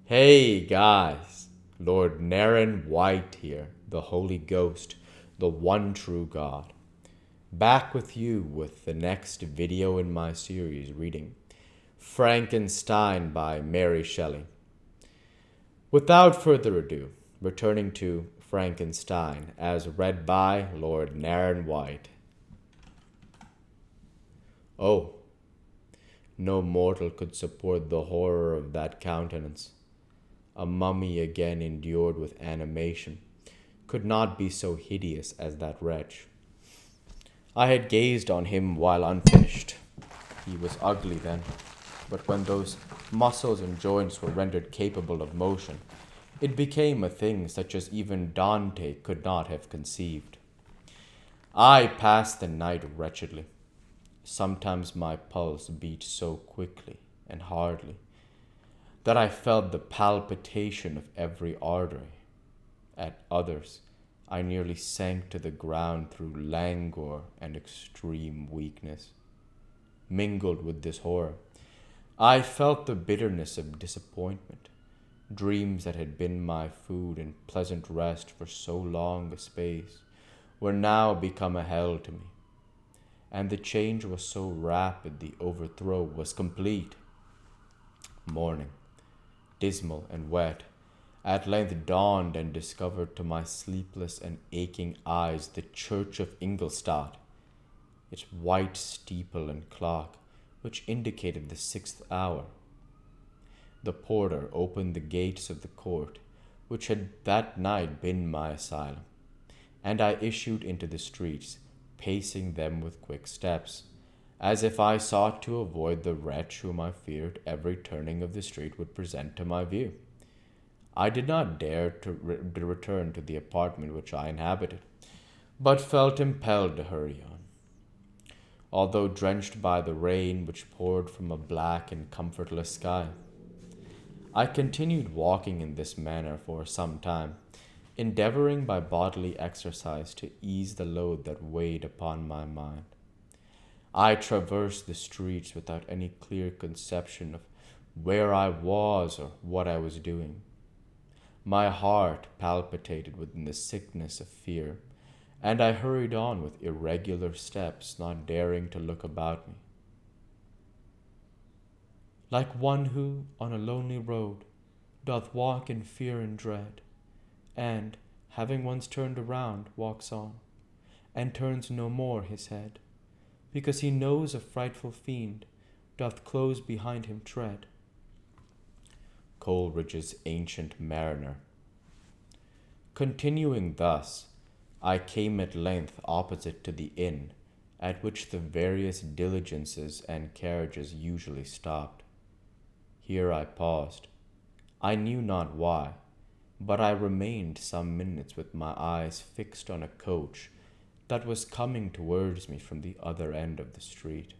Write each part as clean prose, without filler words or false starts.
Hey guys, Lord Naren White here, the Holy Ghost, the one true God. Back with you with the next video in my series reading Frankenstein by Mary Shelley. Without further ado, returning to Frankenstein as read by Lord Naren White. Oh, no mortal could support the horror of that countenance. A mummy again endured with animation, could not be so hideous as that wretch. I had gazed on him while unfinished. He was ugly then, but when those muscles and joints were rendered capable of motion, it became a thing such as even Dante could not have conceived. I passed the night wretchedly. Sometimes my pulse beat so quickly and hardly that I felt the palpitation of every artery. At others, I nearly sank to the ground through languor and extreme weakness. Mingled with this horror, I felt the bitterness of disappointment. Dreams that had been my food and pleasant rest for so long a space were now become a hell to me. And the change was so rapid the overthrow was complete. Morning, dismal and wet, at length dawned and discovered to my sleepless and aching eyes the church of Ingolstadt, its white steeple and clock, which indicated the 6th hour. The porter opened the gates of the court, which had that night been my asylum, and I issued into the streets, pacing them with quick steps, as if I sought to avoid the wretch whom I feared every turning of the street would present to my view. I did not dare to return to the apartment which I inhabited, but felt impelled to hurry on. Although drenched by the rain which poured from a black and comfortless sky, I continued walking in this manner for some time, endeavoring by bodily exercise to ease the load that weighed upon my mind. I traversed the streets without any clear conception of where I was or what I was doing. My heart palpitated within the sickness of fear, and I hurried on with irregular steps, not daring to look about me. Like one who, on a lonely road, doth walk in fear and dread, and, having once turned around, walks on, and turns no more his head, because he knows a frightful fiend doth close behind him tread. Coleridge's Ancient Mariner. Continuing thus, I came at length opposite to the inn at which the various diligences and carriages usually stopped. Here I paused. I knew not why, but I remained some minutes with my eyes fixed on a coach that was coming towards me from the other end of the street.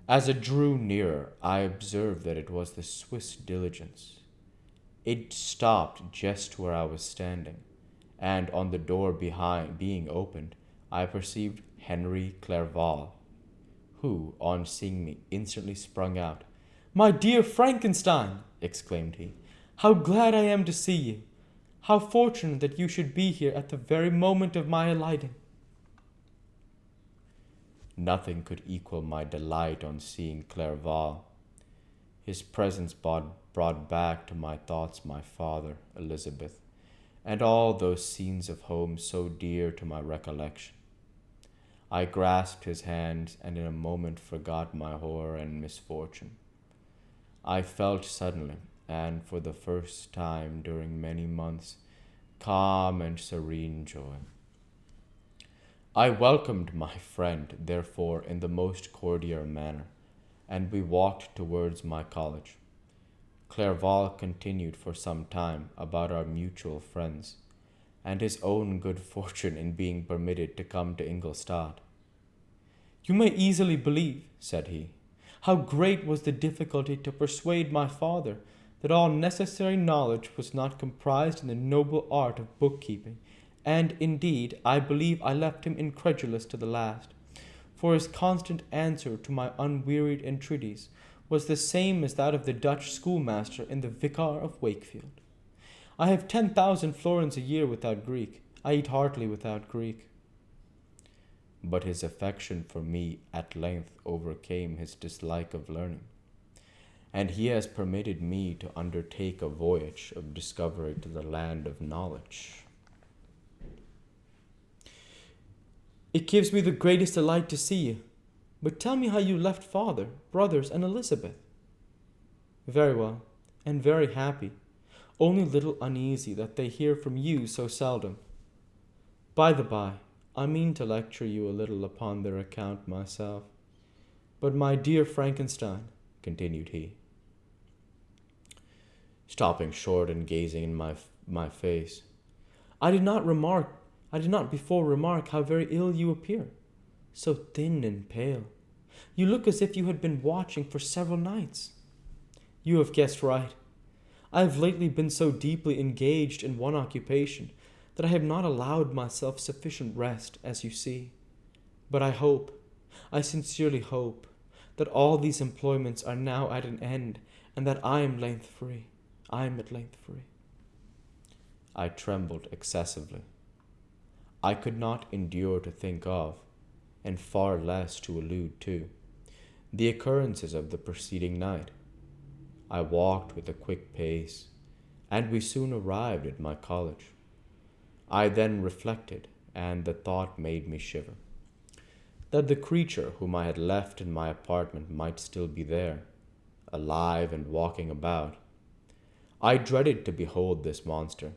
As it drew nearer, I observed that it was the Swiss diligence. It stopped just where I was standing, and on the door behind being opened, I perceived Henry Clerval, who, on seeing me, instantly sprung out. "My dear Frankenstein!" exclaimed he. "How glad I am to see you! How fortunate that you should be here at the very moment of my alighting!" Nothing could equal my delight on seeing Clerval. His presence brought back to my thoughts my father, Elizabeth, and all those scenes of home so dear to my recollection. I grasped his hands and in a moment forgot my horror and misfortune. I felt suddenly, and for the first time during many months, calm and serene joy. I welcomed my friend, therefore, in the most cordial manner, and we walked towards my college. Clerval continued for some time about our mutual friends, and his own good fortune in being permitted to come to Ingolstadt. "You may easily believe," said he, "how great was the difficulty to persuade my father that all necessary knowledge was not comprised in the noble art of bookkeeping, and, indeed, I believe I left him incredulous to the last, for his constant answer to my unwearied entreaties was the same as that of the Dutch schoolmaster in the Vicar of Wakefield. I have 10,000 florins a year without Greek. I eat heartily without Greek. But his affection for me at length overcame his dislike of learning, and he has permitted me to undertake a voyage of discovery to the land of knowledge. It gives me the greatest delight to see you. But tell me how you left father, brothers, and Elizabeth. Very well, and very happy, only a little uneasy that they hear from you so seldom. By the by, I mean to lecture you a little upon their account myself. But my dear Frankenstein, continued he, stopping short and gazing in my face, I did not before remark how very ill you appear, so thin and pale. You look as if you had been watching for several nights. You have guessed right. I have lately been so deeply engaged in one occupation that I have not allowed myself sufficient rest, as you see. But I sincerely hope, that all these employments are now at an end, and that I am at length free. I trembled excessively. I could not endure to think of, and far less to allude to, the occurrences of the preceding night. I walked with a quick pace, and we soon arrived at my college. I then reflected, and the thought made me shiver, that the creature whom I had left in my apartment might still be there, alive and walking about. I dreaded to behold this monster,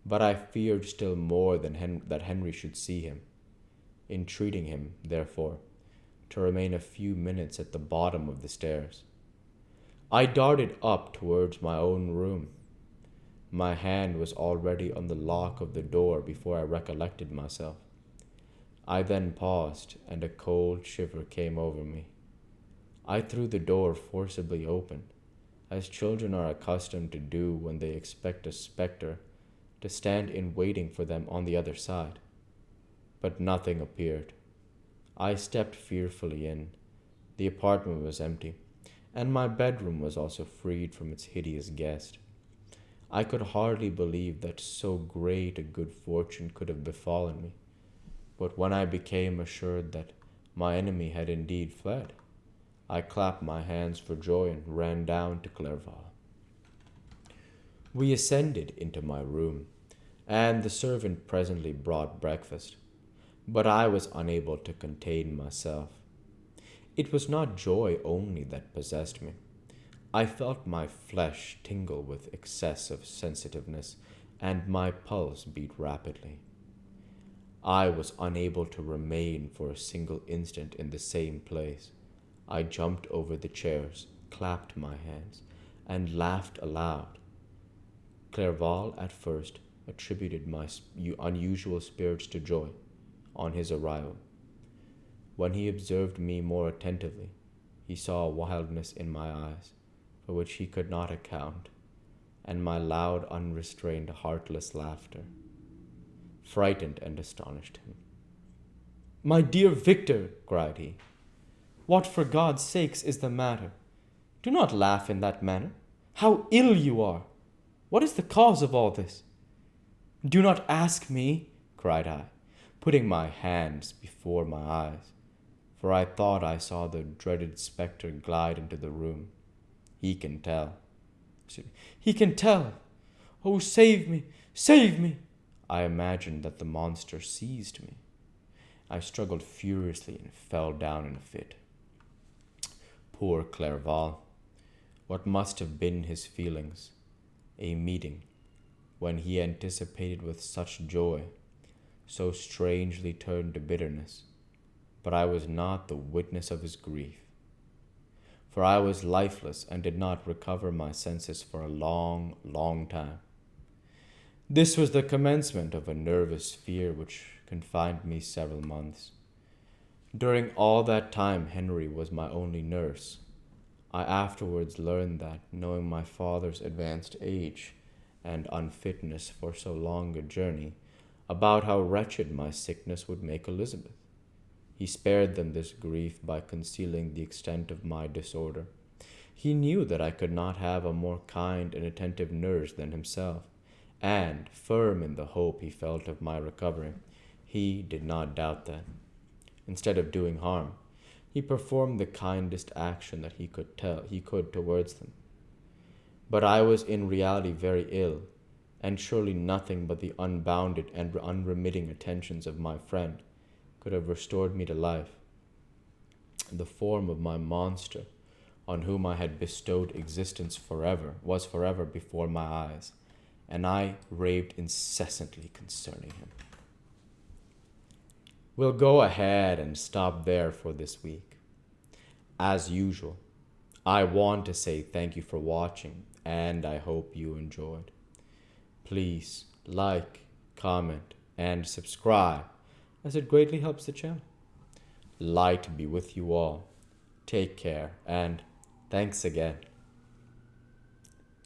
but I feared still more that Henry should see him, entreating him, therefore, to remain a few minutes at the bottom of the stairs. I darted up towards my own room. My hand was already on the lock of the door before I recollected myself. I then paused, and a cold shiver came over me. I threw the door forcibly open, as children are accustomed to do when they expect a spectre to stand in waiting for them on the other side. But nothing appeared. I stepped fearfully in. The apartment was empty, and my bedroom was also freed from its hideous guest. I could hardly believe that so great a good fortune could have befallen me, but when I became assured that my enemy had indeed fled, I clapped my hands for joy and ran down to Clerval. We ascended into my room, and the servant presently brought breakfast, but I was unable to contain myself. It was not joy only that possessed me. I felt my flesh tingle with excess of sensitiveness, and my pulse beat rapidly. I was unable to remain for a single instant in the same place. I jumped over the chairs, clapped my hands, and laughed aloud. Clerval at first attributed my unusual spirits to joy on his arrival. When he observed me more attentively, he saw a wildness in my eyes, for which he could not account, and my loud, unrestrained, heartless laughter frightened and astonished him. My dear Victor, cried he, what for God's sakes is the matter? Do not laugh in that manner. How ill you are! What is the cause of all this? Do not ask me, cried I, putting my hands before my eyes, for I thought I saw the dreaded spectre glide into the room. He can tell. He can tell. Oh, save me, save me. I imagined that the monster seized me. I struggled furiously and fell down in a fit. Poor Clerval! What must have been his feelings? A meeting, when he anticipated with such joy, so strangely turned to bitterness. But I was not the witness of his grief, for I was lifeless and did not recover my senses for a long, long time. This was the commencement of a nervous fear which confined me several months. During all that time Henry was my only nurse. I afterwards learned that, knowing my father's advanced age and unfitness for so long a journey, about how wretched my sickness would make Elizabeth, he spared them this grief by concealing the extent of my disorder, He knew that I could not have a more kind and attentive nurse than himself, and, firm in the hope he felt of my recovery, he did not doubt that. Instead of doing harm, he performed the kindest action that he could towards them. But I was in reality very ill, and surely nothing but the unbounded and unremitting attentions of my friend could have restored me to life. The form of my monster, on whom I had bestowed existence forever, was forever before my eyes, and I raved incessantly concerning him. We'll go ahead and stop there for this week. As usual, I want to say thank you for watching, and I hope you enjoyed. Please like, comment, and subscribe, as it greatly helps the channel. Light be with you all. Take care, and thanks again.